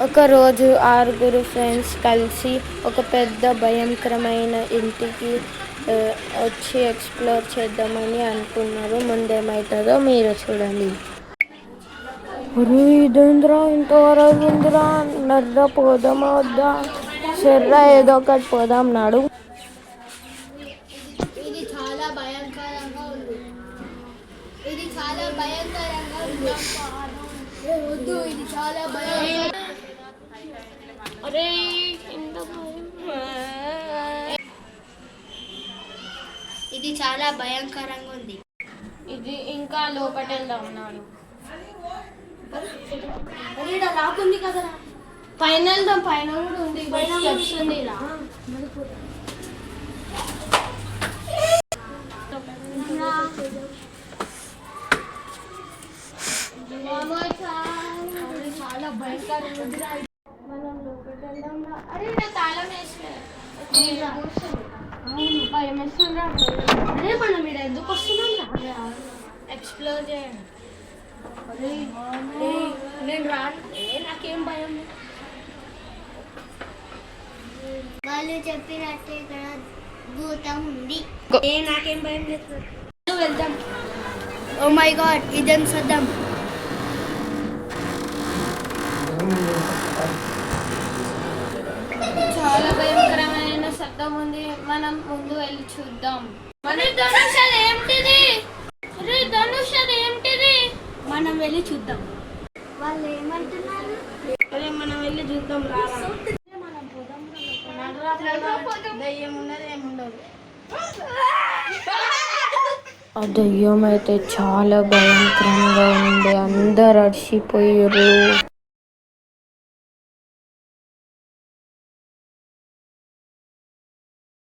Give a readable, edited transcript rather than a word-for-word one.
ఒకరోజు 6 ఫ్రెండ్స్ కలిసి ఒక పెద్ద భయంకరమైన ఇంటికి వచ్చి ఎక్స్ప్లోర్ చేద్దామని అనుకున్నారు. ముందేమవుతుందో మీరు చూడండి. ఇదేంద్రా ఇంతవరకు ఇంద్రా నర్ర పోదామా వద్దా? సర్రా ఏదో ఒకటి పోదాం నాడు. ఇది చాలా భయంకరంగా ఉంది. ఇది చాలా భయంకరంగా ఉంది. వద్దు, ఇది చాలా భయంకరంగా. అరే ఇది చాలా భయంకరంగా ఉంది. ఇది ఇంకా లోపట వెళ్దాం నాడు. రాకుంది కదా, పైన వెళ్దాం. పైన కూడా ఉంది, స్టెప్స్ ఉంది. ఇలా చాలా భయంకరంగా ఉంది. మనం లోపలికి వెళ్దాం. అరే నా తాళం వేసిన భయం వేస్తుందా? అరే మనం ఇక్కడ ఎందుకు వస్తున్నాం? ఎక్స్ప్లోర్ చేయండి. నేను రాను, నాకేం భయం. వాళ్ళు చెప్పినట్టు ఇక్కడ భూతం ఉంది. నాకేం భయం లేదు. వెళ్దాం. ఓ మై గాడ్, ఇదేం సద్దం. చాలా భయంకరమైన శబ్దం ఉంది. మనం ముందు వెళ్ళి చూద్దాం. ధనుష్ అది ఏమిటిది? మనం వెళ్ళి చూద్దాం. వాళ్ళు ఏమంటున్నారు? అరే మనం వెళ్ళి చూద్దాం. దయ్యం ఉన్నది ఏముండదు. ఆ దయ్యం అయితే చాలా భయంకరంగా ఉంది. అందరు అడిసిపోయారు.